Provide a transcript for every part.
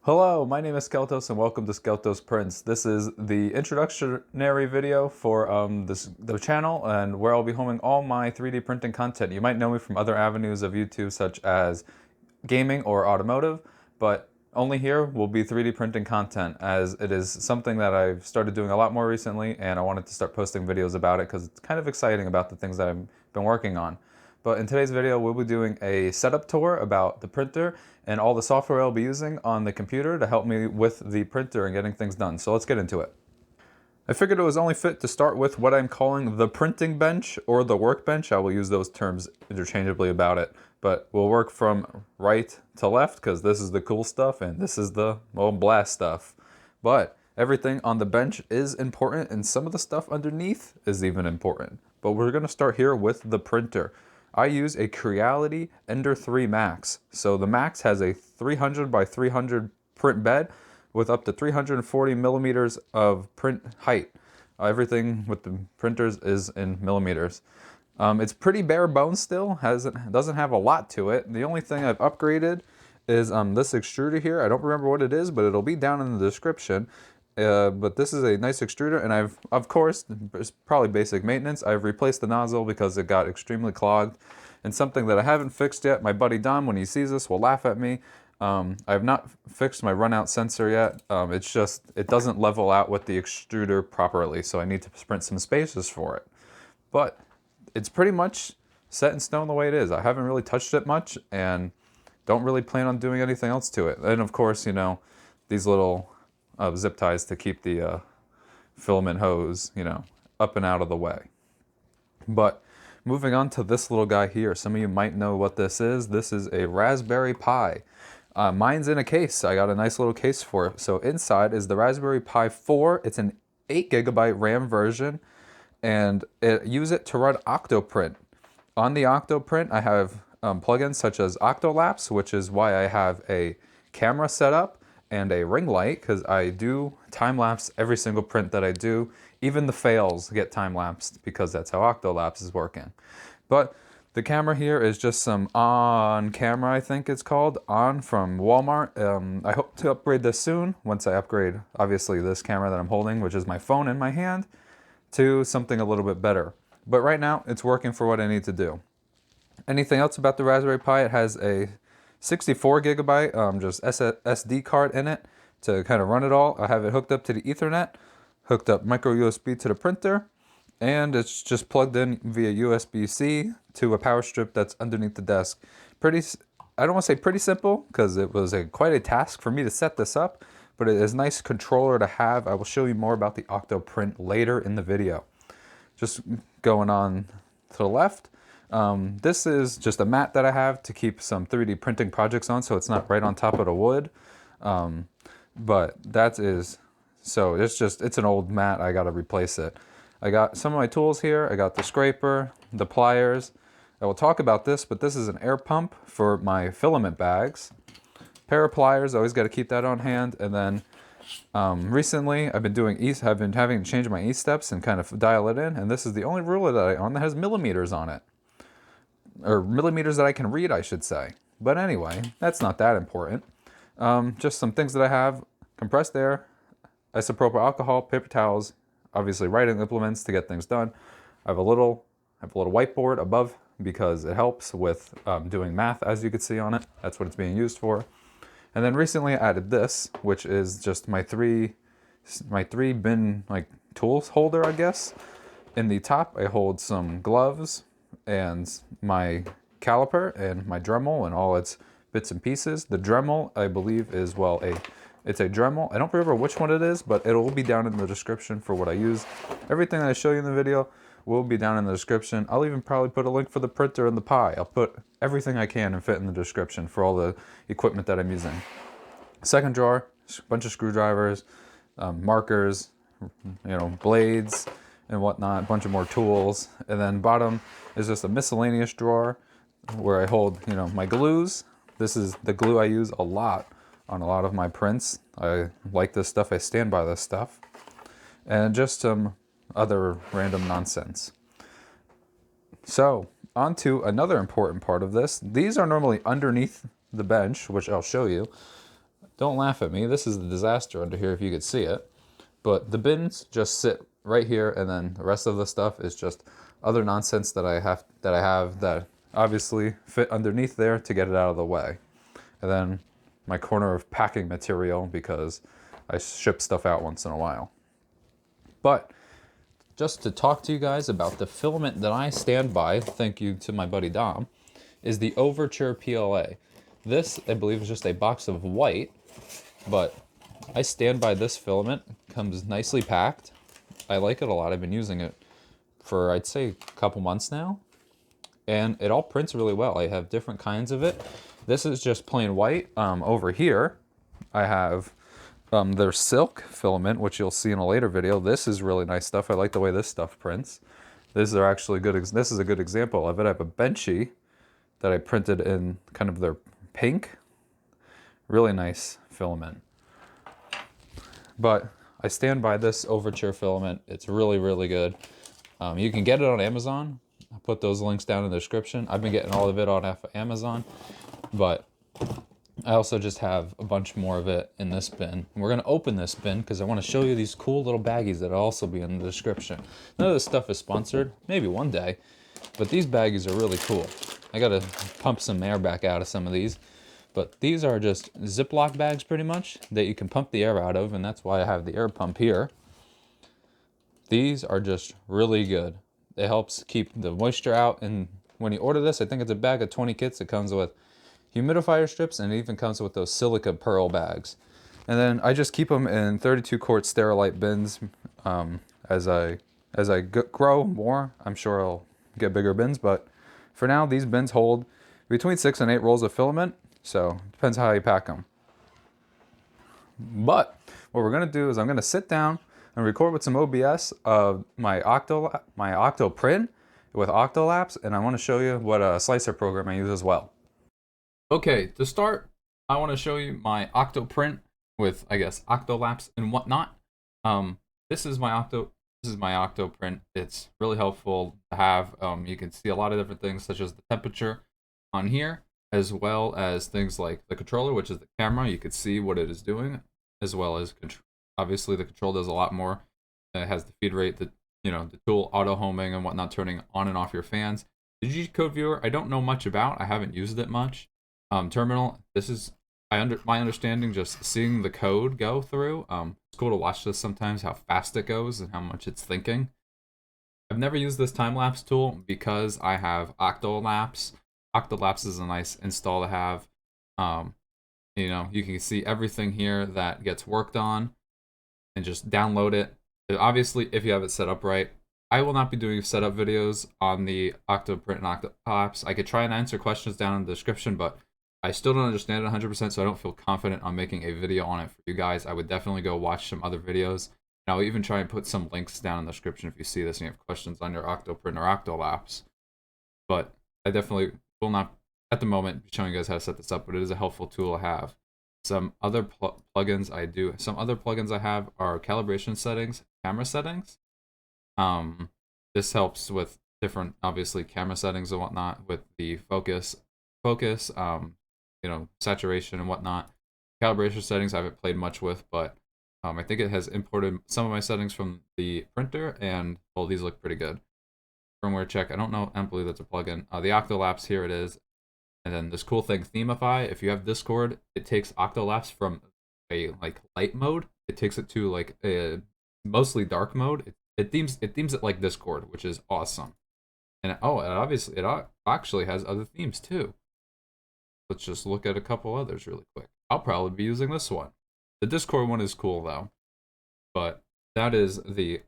Hello, my name is Skeltoz and welcome to Skeltoz Prints. This is the introductory video for the channel and where I'll be homing all my 3D printing content. You might know me from other avenues of YouTube such as gaming or automotive, but only here will be 3D printing content as it is something that I've started doing a lot more recently and I wanted to start posting videos about it because it's kind of exciting about the things that I've been working on. But in today's video, we'll be doing a setup tour about the printer and all the software I'll be using on the computer to help me with the printer and getting things done. So let's get into it. I figured it was only fit to start with what I'm calling the printing bench or the workbench. I will use those terms interchangeably about it, but we'll work from right to left because this is the cool stuff and this is the blast stuff. But everything on the bench is important and some of the stuff underneath is even important. But we're going to start here with the printer. I use a Creality Ender 3 Max. So the Max has a 300 by 300 print bed with up to 340 millimeters of print height. Everything with the printers is in millimeters. It's pretty bare bones still, doesn't have a lot to it. The only thing I've upgraded is this extruder here. I don't remember what it is, but it'll be down in the description. But this is a nice extruder, and I've, of course, it's probably basic maintenance, I've replaced the nozzle because it got extremely clogged. And something that I haven't fixed yet, my buddy Don, when he sees this, will laugh at me. I have not fixed my runout sensor yet. It's just, it doesn't level out with the extruder properly, so I need to sprint some spaces for it. But it's pretty much set in stone the way it is. I haven't really touched it much, and don't really plan on doing anything else to it. And of course, you know, these little zip ties to keep the filament hose, you know, up and out of the way. But moving on to this little guy here, some of you might know what this is. This is a Raspberry Pi. Mine's in a case. I got a nice little case for it. So inside is the Raspberry Pi 4. It's an 8GB RAM version, and use it to run Octoprint. On the Octoprint, I have plugins such as Octolapse, which is why I have a camera set up and a ring light, because I do time-lapse every single print that I do. Even the fails get time-lapsed because that's how Octolapse is working. But the camera here is just some On camera, I think it's called, On from Walmart. I hope to upgrade this soon, once I upgrade, obviously, this camera that I'm holding, which is my phone in my hand, to something a little bit better. But right now, it's working for what I need to do. Anything else about the Raspberry Pi? It has a 64GB just SD card in it to kind of run it all. I have it hooked up to the Ethernet, hooked up micro USB to the printer, and it's just plugged in via USB-C to a power strip that's underneath the desk. I don't want to say pretty simple because it was quite a task for me to set this up, but it is a nice controller to have. I will show you more about the Octoprint later in the video. Just going on to the left. This is just a mat that I have to keep some 3D printing projects on, so it's not right on top of the wood. But so it's an old mat, I gotta replace it. I got some of my tools here. I got the scraper, the pliers. I will talk about this, but this is an air pump for my filament bags. Pair of pliers, I always gotta keep that on hand. And then recently I've been having to change my E-steps and kind of dial it in, and this is the only ruler that I own that has millimeters on it. Or millimeters that I can read, I should say. But anyway, that's not that important. Just some things that I have: compressed air, isopropyl alcohol, paper towels, obviously writing implements to get things done. I have a little whiteboard above because it helps with doing math, as you can see on it. That's what it's being used for. And then recently I added this, which is just my three bin tools holder, I guess. In the top, I hold some gloves and my caliper and my Dremel and all its bits and pieces. The Dremel, I believe, is, it's a Dremel. I don't remember which one it is, but it'll be down in the description for what I use. Everything that I show you in the video will be down in the description. I'll even probably put a link for the printer and the Pi. I'll put everything I can and fit in the description for all the equipment that I'm using. Second drawer, a bunch of screwdrivers, markers, blades and whatnot, a bunch of more tools. And then bottom is just a miscellaneous drawer where I hold, my glues. This is the glue I use a lot on a lot of my prints. I like this stuff, I stand by this stuff. And just some other random nonsense. So, on to another important part of this. These are normally underneath the bench, which I'll show you. don't laugh at me. This is a disaster under here if you could see it. But the bins just sit right here, and then the rest of the stuff is just other nonsense that I have that obviously fit underneath there to get it out of the way. And then my corner of packing material because I ship stuff out once in a while. But just to talk to you guys about the filament that I stand by, thank you to my buddy Dom, is the Overture PLA. This, I believe, is just a box of white, but I stand by this filament. It comes nicely packed. I like it a lot. I've been using it for, I'd say, a couple months now, and it all prints really well. I have different kinds of it. This is just plain white. Over here, I have their silk filament, which you'll see in a later video. This is really nice stuff. I like the way this stuff prints. These are actually good. This is a good example of it. I have a Benchy that I printed in kind of their pink. Really nice filament. But I stand by this Overture filament. It's really, really good. You can get it on Amazon. I'll put those links down in the description. I've been getting all of it on Amazon, but I also just have a bunch more of it in this bin. We're going to open this bin because I want to show you these cool little baggies that'll also be in the description. None of this stuff is sponsored, maybe one day, but these baggies are really cool. I got to pump some air back out of some of these, but these are just Ziploc bags pretty much that you can pump the air out of, and that's why I have the air pump here. These are just really good. It helps keep the moisture out, and when you order this, I think it's a bag of 20 kits. It comes with humidifier strips, and it even comes with those silica pearl bags. And then I just keep them in 32 quart Sterilite bins. As I grow more, I'm sure I'll get bigger bins, but for now, these bins hold between 6 and 8 rolls of filament, so it depends how you pack them. But what we're gonna do is I'm gonna sit down and record with some OBS of my Octo print with Octolapse, and I want to show you what a slicer program I use as well. Okay, to start, I want to show you my Octo print with, I guess, Octolapse and whatnot. This is my Octo print. It's really helpful to have. You can see a lot of different things, such as the temperature on here, as well as things like the controller, which is the camera. You can see what it is doing, as well as obviously the control does a lot more. It has the feed rate, the tool auto homing and whatnot, turning on and off your fans. The G code viewer, I don't know much about. I haven't used it much. Terminal, this is my understanding, just seeing the code go through. It's cool to watch this sometimes, how fast it goes and how much it's thinking. I've never used this time-lapse tool because I have Octolapse. Octolapse is a nice install to have. You can see everything here that gets worked on and just download it. Obviously, if you have it set up right. I will not be doing setup videos on the Octoprint and Octolapse. I could try and answer questions down in the description, but I still don't understand it 100%, so I don't feel confident on making a video on it for you guys. I would definitely go watch some other videos. And I'll even try and put some links down in the description if you see this and you have questions on your Octoprint or Octolapse. But I definitely will not, at the moment, be showing you guys how to set this up, but it is a helpful tool to have. Some other plugins I have are calibration settings, camera settings. This helps with different, obviously, camera settings and whatnot, with the focus, saturation and whatnot. Calibration settings I haven't played much with, but I think it has imported some of my settings from the printer, and well, these look pretty good. Firmware check, I don't believe that's a plugin. The Octolapse, here it is. And then this cool thing, Themify. If you have Discord, it takes Octolapse from a light mode. It takes it to a mostly dark mode. It themes it like Discord, which is awesome. And obviously it actually has other themes too. Let's just look at a couple others really quick. I'll probably be using this one. The Discord one is cool though. But that is the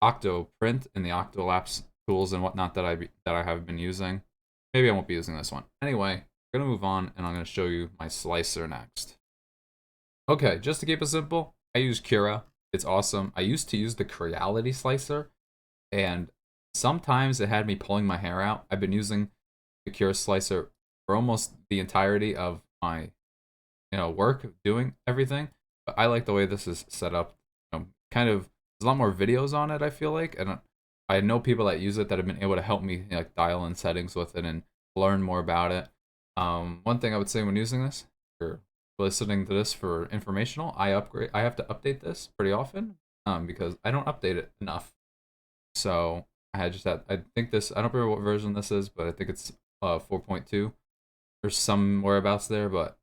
Octo print and the Octolapse tools and whatnot that I have been using. Maybe I won't be using this one. Anyway, I'm gonna move on and I'm gonna show you my slicer next. Okay, just to keep it simple, I use Cura. It's awesome. I used to use the Creality slicer, and sometimes it had me pulling my hair out. I've been using the Cura slicer for almost the entirety of my work, doing everything. But I like the way this is set up. There's a lot more videos on it, I feel like, and I know people that use it that have been able to help me dial in settings with it and learn more about it. One thing I would say when using this, listening to this for informational. I have to update this pretty often because I don't update it enough. So I think this, I don't remember what version this is, but I think it's 4.2 or somewhere abouts there. But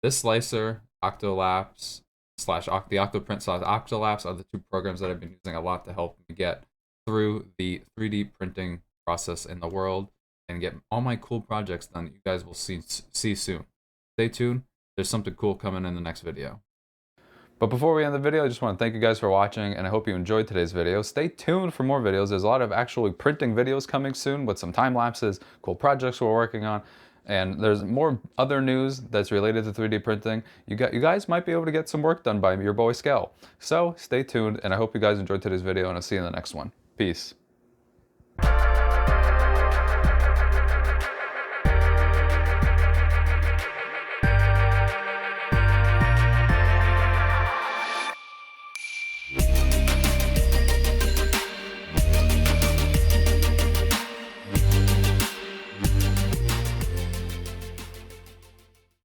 this slicer, Octolapse the Octoprint / Octolapse are the two programs that I've been using a lot to help me get through the 3D printing process in the world and get all my cool projects done that you guys will see soon. Stay tuned. There's something cool coming in the next video. But before we end the video, I just want to thank you guys for watching, and I hope you enjoyed today's video. Stay tuned for more videos. There's a lot of actually printing videos coming soon with some time lapses, cool projects we're working on, and there's more other news that's related to 3D printing. You guys might be able to get some work done by your boy Skel. So stay tuned, and I hope you guys enjoyed today's video, and I'll see you in the next one. Peace.